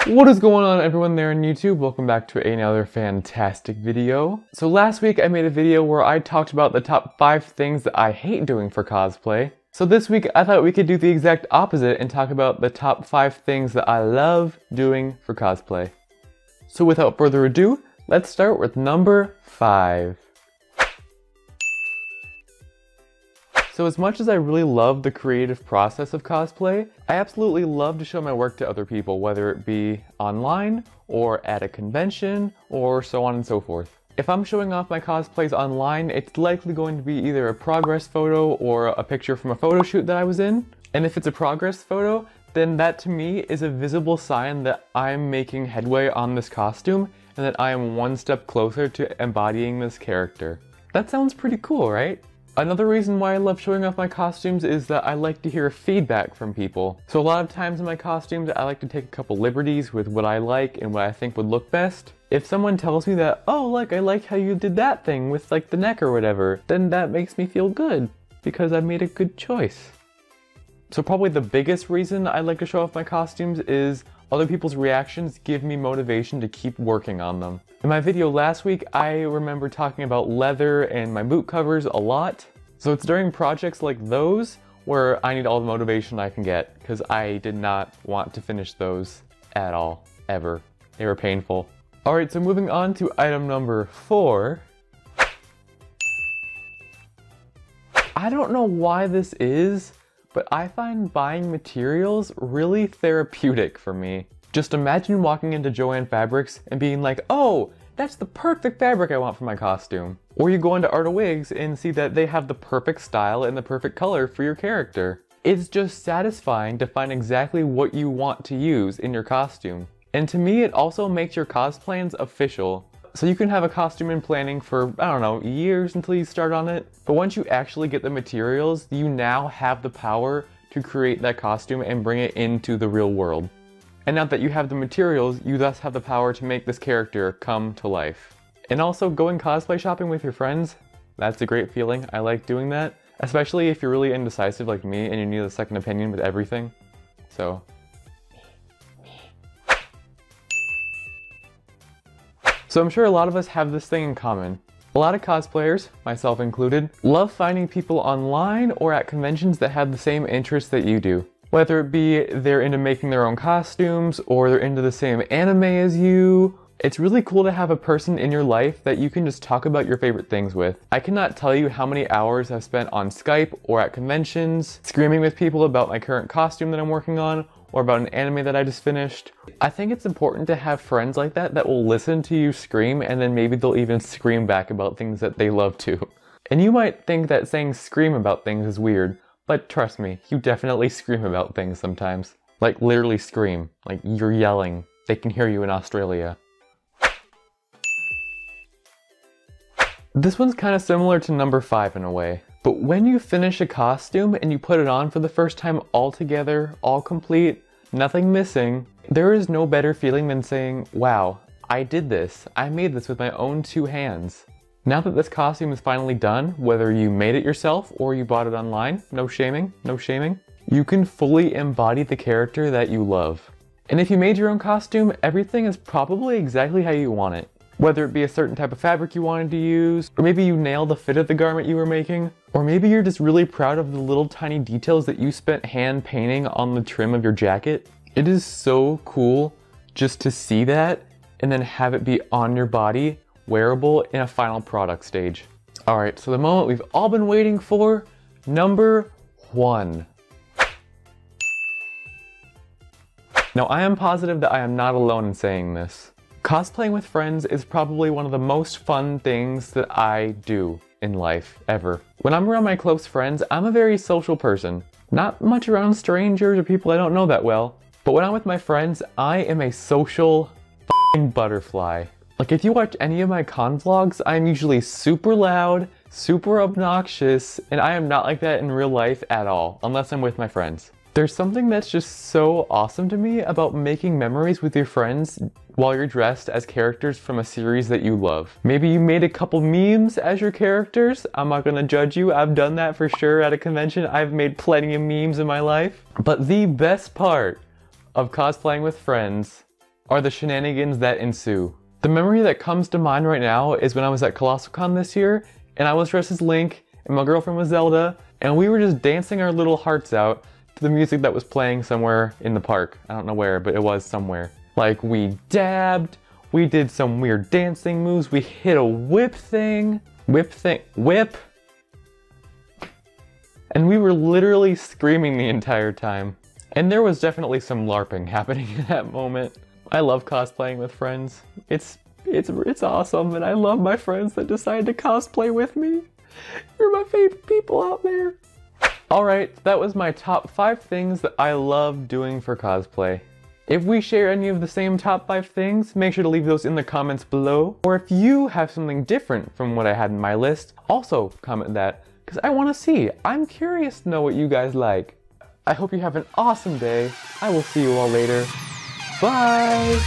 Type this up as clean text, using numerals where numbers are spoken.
What is going on, everyone there on YouTube? Welcome back to another fantastic video. So last week I made a video where I talked about the top 5 things that I hate doing for cosplay. So this week I thought we could do the exact opposite and talk about the top 5 things that I love doing for cosplay. So without further ado, let's start with number 5. So as much as I really love the creative process of cosplay, I absolutely love to show my work to other people, whether it be online, or at a convention, or so on and so forth. If I'm showing off my cosplays online, it's likely going to be either a progress photo or a picture from a photo shoot that I was in. And if it's a progress photo, then that to me is a visible sign that I'm making headway on this costume and that I am one step closer to embodying this character. That sounds pretty cool, right? Another reason why I love showing off my costumes is that I like to hear feedback from people. So a lot of times in my costumes, I like to take a couple liberties with what I like and what I think would look best. If someone tells me that, oh, like, I like how you did that thing with like the neck or whatever, then that makes me feel good because I made a good choice. So probably the biggest reason I like to show off my costumes is other people's reactions give me motivation to keep working on them. In my video last week, I remember talking about leather and my boot covers a lot. So it's during projects like those where I need all the motivation I can get, because I did not want to finish those at all, ever. They were painful. Alright, so moving on to item number 4. I don't know why this is, but I find buying materials really therapeutic for me. Just imagine walking into Joann Fabrics and being like, oh, that's the perfect fabric I want for my costume. Or you go into Art of Wigs and see that they have the perfect style and the perfect color for your character. It's just satisfying to find exactly what you want to use in your costume. And to me, it also makes your cosplans official. So you can have a costume in planning for, I don't know, years until you start on it. But once you actually get the materials, you now have the power to create that costume and bring it into the real world. And now that you have the materials, you thus have the power to make this character come to life. And also going cosplay shopping with your friends, that's a great feeling. I like doing that, especially if you're really indecisive like me and you need a second opinion with everything. So I'm sure a lot of us have this thing in common. A lot of cosplayers, myself included, love finding people online or at conventions that have the same interests that you do. Whether it be they're into making their own costumes or they're into the same anime as you. It's really cool to have a person in your life that you can just talk about your favorite things with. I cannot tell you how many hours I've spent on Skype or at conventions, screaming with people about my current costume that I'm working on, or about an anime that I just finished. I think it's important to have friends like that that will listen to you scream, and then maybe they'll even scream back about things that they love too. And you might think that saying scream about things is weird, but trust me, you definitely scream about things sometimes. Like literally scream, like you're yelling. They can hear you in Australia. This one's kind of similar to number 5 in a way. But when you finish a costume and you put it on for the first time all together, all complete, nothing missing, there is no better feeling than saying, wow, I did this. I made this with my own 2 hands. Now that this costume is finally done, whether you made it yourself or you bought it online, no shaming, no shaming, you can fully embody the character that you love. And if you made your own costume, everything is probably exactly how you want it. Whether it be a certain type of fabric you wanted to use, or maybe you nailed the fit of the garment you were making, or maybe you're just really proud of the little tiny details that you spent hand painting on the trim of your jacket. It is so cool just to see that and then have it be on your body, wearable in a final product stage. Alright, so the moment we've all been waiting for, number 1. Now I am positive that I am not alone in saying this. Cosplaying with friends is probably one of the most fun things that I do in life, ever. When I'm around my close friends, I'm a very social person. Not much around strangers or people I don't know that well. But when I'm with my friends, I am a social f***ing butterfly. Like if you watch any of my con vlogs, I'm usually super loud, super obnoxious, and I am not like that in real life at all, unless I'm with my friends. There's something that's just so awesome to me about making memories with your friends while you're dressed as characters from a series that you love. Maybe you made a couple memes as your characters. I'm not gonna judge you. I've done that for sure at a convention. I've made plenty of memes in my life. But the best part of cosplaying with friends are the shenanigans that ensue. The memory that comes to mind right now is when I was at ColossalCon this year, and I was dressed as Link, and my girlfriend was Zelda, and we were just dancing our little hearts out to the music that was playing somewhere in the park. I don't know where, but it was somewhere. Like, we dabbed, we did some weird dancing moves, we hit a whip. And we were literally screaming the entire time. And there was definitely some LARPing happening in that moment. I love cosplaying with friends. It's awesome, and I love my friends that decide to cosplay with me. You're my favorite people out there. Alright, that was my top 5 things that I love doing for cosplay. If we share any of the same top 5 things, make sure to leave those in the comments below. Or if you have something different from what I had in my list, also comment that, because I want to see. I'm curious to know what you guys like. I hope you have an awesome day. I will see you all later. Bye!